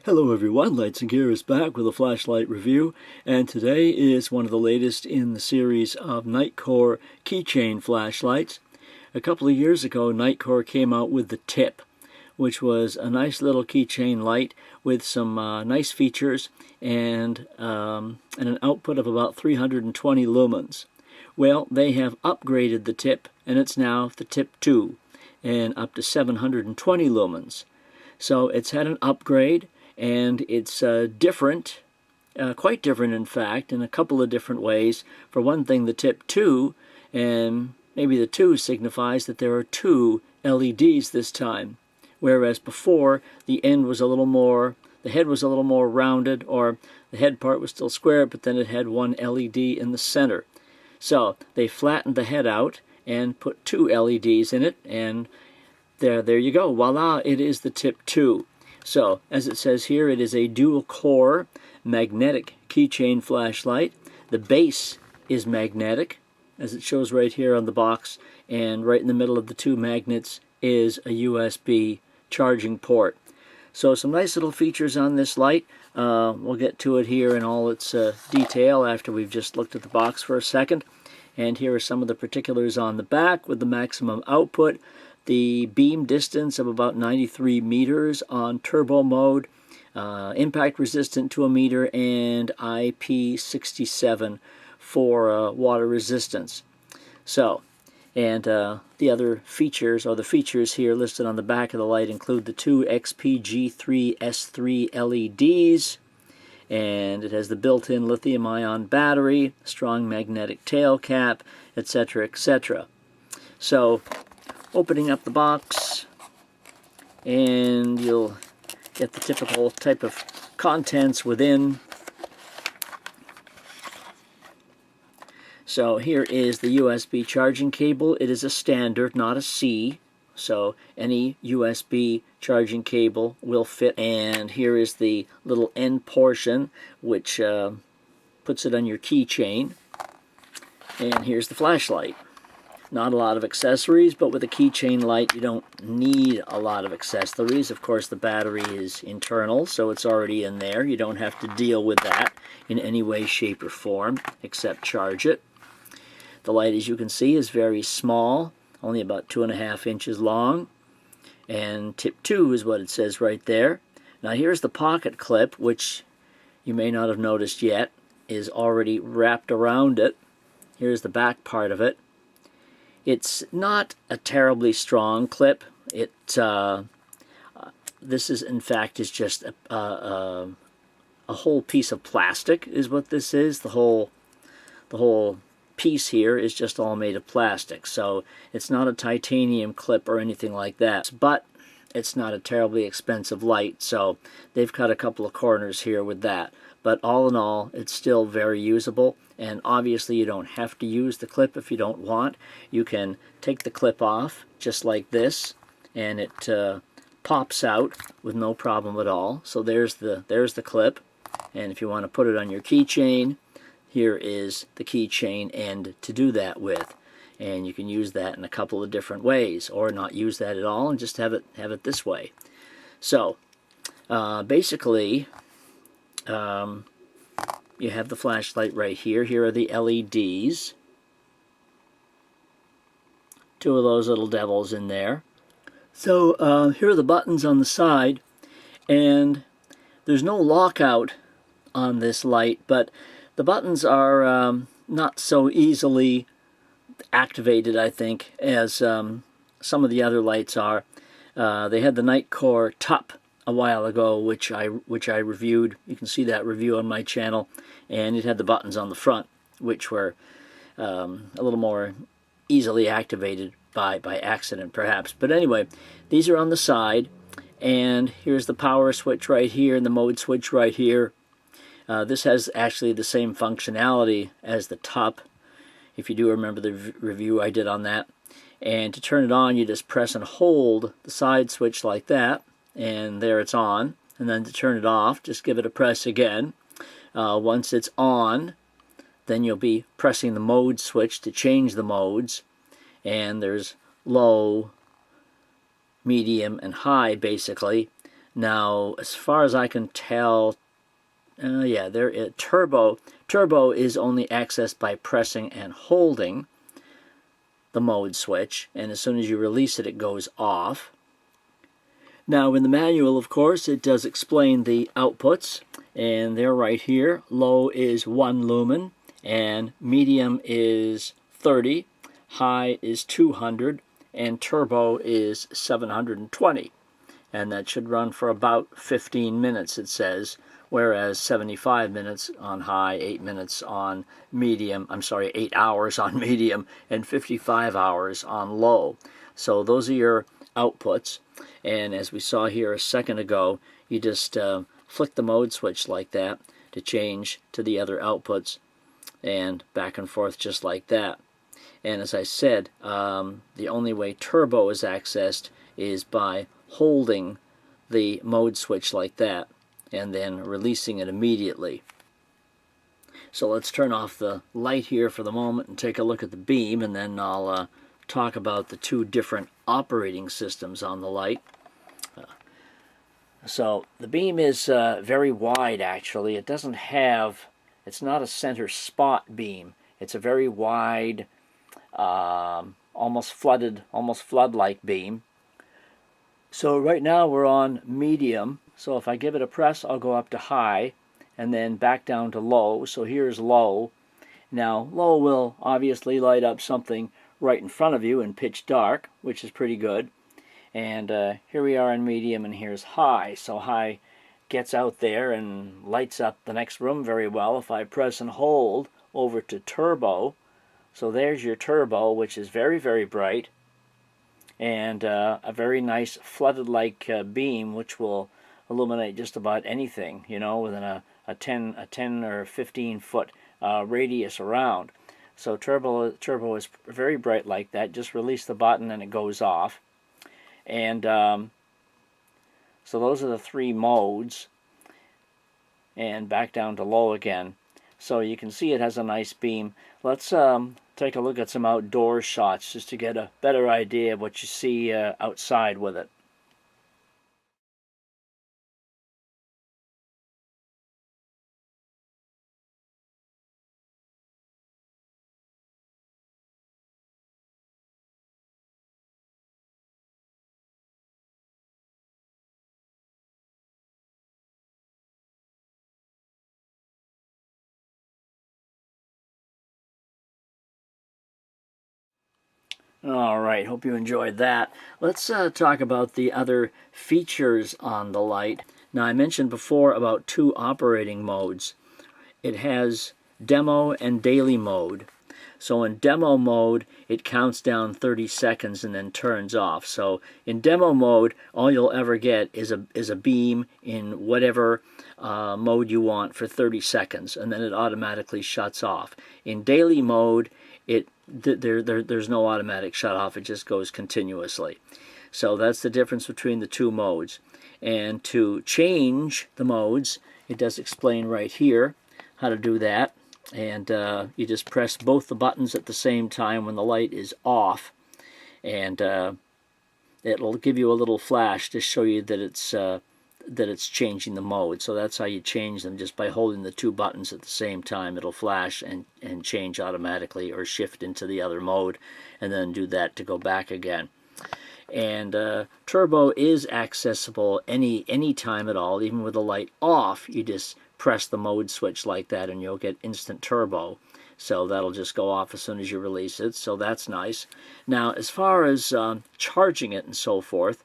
Hello everyone, Lights and Gear is back with a flashlight review, and today is one of the latest in the series of Nitecore keychain flashlights. A couple of years ago, Nitecore came out with the TIP, which was a nice little keychain light with some nice features and an output of about 320 lumens. Well, they have upgraded the TIP, and it's now the TIP2, and up to 720 lumens. So it's had an upgrade, and it's different, quite different in fact, in a couple of different ways. For one thing, the TIP2, and maybe the 2 signifies that there are 2 LEDs this time, whereas before the end was a little more, the head was a little more rounded, or the head part was still square, but then it had one LED in the center. So they flattened the head out and put 2 LEDs in it, and there you go. Voila, it is the TIP2. So, as it says here, it is a dual-core magnetic keychain flashlight. The base is magnetic, as it shows right here on the box, and right in the middle of the 2 magnets is a USB charging port. So some nice little features on this light. We'll get to it here in all its detail after we've just looked at the box for a second. And here are some of the particulars on the back with the maximum output. The beam distance of about 93 meters on turbo mode, impact resistant to a meter, and IP67 for water resistance. So, and the other features, or the features here listed on the back of the light, include the 2 XPG3S3 LEDs, and it has the built-in lithium-ion battery, strong magnetic tail cap, etc., etc. So, opening up the box, and you'll get the typical type of contents within. So here is the USB charging cable. It is a standard, not a C, so any USB charging cable will fit. And here is the little end portion, which puts it on your keychain. And here's the flashlight. Not a lot of accessories, but with a keychain light you don't need a lot of accessories. Of course, the battery is internal, so it's already in there. You don't have to deal with that in any way, shape, or form, except charge it. The light, as you can see, is very small, only about 2.5 inches long, and TIP2 is what it says right there. Now here's the pocket clip, which you may not have noticed yet, is already wrapped around it. Here's the back part of it. It's not a terribly strong clip. This is, in fact, is just a whole piece of plastic is what this is. The whole piece here is just all made of plastic. So it's not a titanium clip or anything like that. But it's not a terribly expensive light, so they've cut a couple of corners here with that. But all in all, it's still very usable, and obviously you don't have to use the clip if you don't want. You can take the clip off, just like this, and it pops out with no problem at all. So there's the clip, and if you want to put it on your keychain, here is the keychain end to do that with. And you can use that in a couple of different ways, or not use that at all and just have it this way. So basically, you have the flashlight right here. Here are the LEDs. 2 of those little devils in there. So here are the buttons on the side, and there's no lockout on this light, but the buttons are not so easily activated, I think, as some of the other lights are. They had the Nitecore TIP a while ago, which I reviewed. You can see that review on my channel, and it had the buttons on the front, which were a little more easily activated by accident, perhaps. But anyway, these are on the side, and here's the power switch right here and the mode switch right here. This has actually the same functionality as the TIP, if you do remember the review I did on that. And to turn it on, you just press and hold the side switch like that, and there it's on. And then to turn it off, just give it a press again. Once it's on, then you'll be pressing the mode switch to change the modes. And there's low, medium, and high, basically. Now, as far as I can tell, yeah, turbo is only accessed by pressing and holding the mode switch, and as soon as you release it, it goes off. Now, in the manual, of course, it does explain the outputs, and they're right here. Low is 1 lumen, and medium is 30, high is 200, and turbo is 720. And that should run for about 15 minutes, it says, whereas 75 minutes on high, 8 minutes on medium, 8 hours on medium, and 55 hours on low. So those are your outputs. And as we saw here a second ago, you just flick the mode switch like that to change to the other outputs, and back and forth just like that. And as I said, the only way turbo is accessed is by holding the mode switch like that and then releasing it immediately. So let's turn off the light here for the moment and take a look at the beam, and then I'll talk about the two different operating systems on the light. So the beam is very wide, actually. It's not a center spot beam. It's a very wide, almost flood-like beam. So right now we're on medium. So if I give it a press, I'll go up to high and then back down to low. So here's low. Now low will obviously light up something right in front of you in pitch dark, which is pretty good. And here we are in medium, and here's high. So high gets out there and lights up the next room very well. If I press and hold over to turbo, so there's your turbo, which is very, very bright, and a very nice flooded-like beam, which will illuminate just about anything, you know, within a 10 or 15 foot radius around. So turbo is very bright like that. Just release the button and it goes off. And so those are the three modes, and back down to low again. So you can see it has a nice beam. Let's take a look at some outdoor shots just to get a better idea of what you see outside with it. All right, hope you enjoyed that. Let's talk about the other features on the light. Now, I mentioned before about two operating modes. It has demo and daily mode. So in demo mode, it counts down 30 seconds and then turns off. So in demo mode, all you'll ever get is a beam in whatever mode you want for 30 seconds, and then it automatically shuts off. In daily mode, there's no automatic shut off. It just goes continuously. So that's the difference between the two modes. And to change the modes, it does explain right here how to do that. And you just press both the buttons at the same time when the light is off, and it'll give you a little flash to show you that it's changing the mode. So that's how you change them, just by holding the two buttons at the same time. It'll flash and change automatically, or shift into the other mode, and then do that to go back again. And turbo is accessible any time at all, even with the light off. You just press the mode switch like that and you'll get instant turbo. So that'll just go off as soon as you release it, so that's nice. Now, as far as charging it and so forth,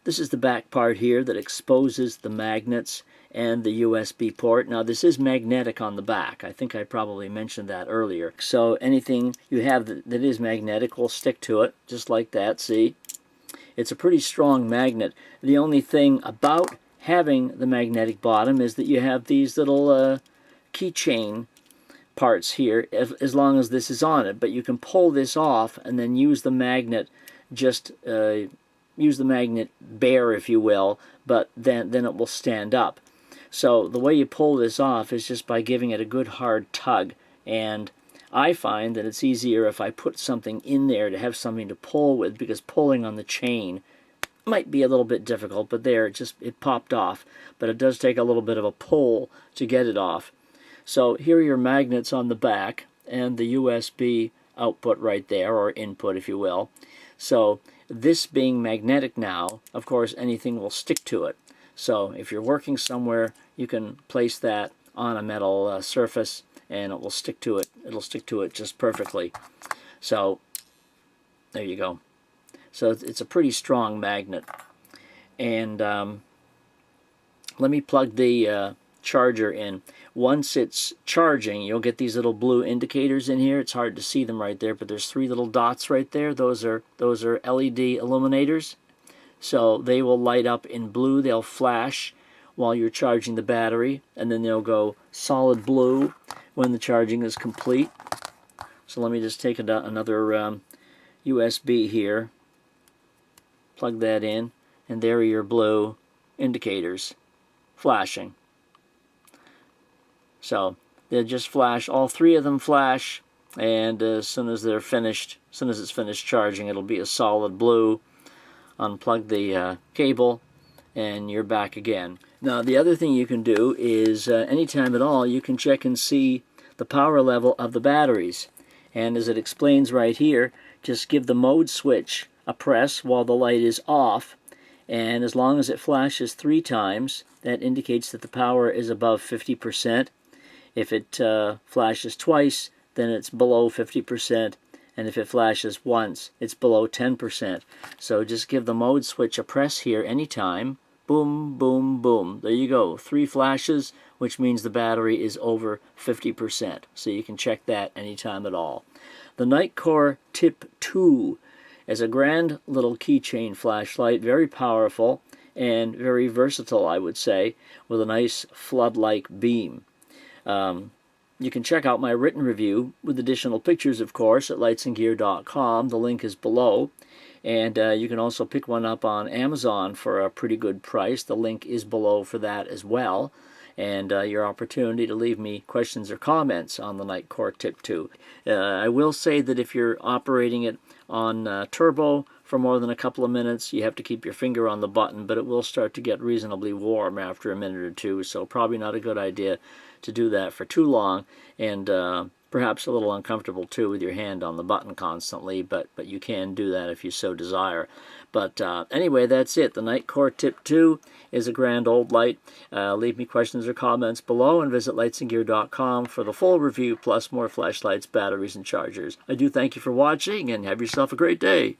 this is the back part here that exposes the magnets and the USB port. Now, this is magnetic on the back. I think I probably mentioned that earlier. So anything you have that is magnetic will stick to it, just like that, see? It's a pretty strong magnet. The only thing about having the magnetic bottom is that you have these little keychain parts here, as long as this is on it. But you can pull this off and then use the magnet, use the magnet bare, if you will, but then it will stand up. So the way you pull this off is just by giving it a good hard tug. And I find that it's easier if I put something in there to have something to pull with, because pulling on the chain might be a little bit difficult, but there, it popped off. But it does take a little bit of a pull to get it off. So here are your magnets on the back and the USB output right there, or input if you will. So this being magnetic now, of course anything will stick to it. So if you're working somewhere, you can place that on a metal surface and it will stick to it. It'll stick to it just perfectly. So there you go. So it's a pretty strong magnet. And let me plug the charger in. Once it's charging, you'll get these little blue indicators in here. It's hard to see them right there, but there's 3 little dots right there. Those are LED illuminators. So they will light up in blue. They'll flash while you're charging the battery, and then they'll go solid blue when the charging is complete. So let me just take another USB here, plug that in, and there are your blue indicators flashing. So they'll just flash, all 3 of them flash, and as soon as they're finished, as soon as it's finished charging, it'll be a solid blue. Unplug the cable and you're back again. Now the other thing you can do is anytime at all you can check and see the power level of the batteries, and as it explains right here, just give the mode switch a press while the light is off, and as long as it flashes 3 times, that indicates that the power is above 50%. If it flashes twice, then it's below 50%. And if it flashes once, it's below 10%. So just give the mode switch a press here anytime. Boom, boom, boom. There you go. 3 flashes, which means the battery is over 50%. So you can check that anytime at all. The Nitecore TIP2 is a grand little keychain flashlight, very powerful and very versatile, I would say, with a nice flood-like beam. You can check out my written review with additional pictures, of course, at lightsandgear.com. The link is below. And you can also pick one up on Amazon for a pretty good price. The link is below for that as well. And your opportunity to leave me questions or comments on the Nitecore TIP2. I will say that if you're operating it on turbo for more than a couple of minutes, you have to keep your finger on the button, but it will start to get reasonably warm after a minute or two, so probably not a good idea to do that for too long, and perhaps a little uncomfortable too with your hand on the button constantly, but you can do that if you so desire. But anyway, that's it. The Nitecore TIP2 is a grand old light. Leave me questions or comments below, and visit lightsandgear.com for the full review, plus more flashlights, batteries, and chargers. I do thank you for watching, and have yourself a great day.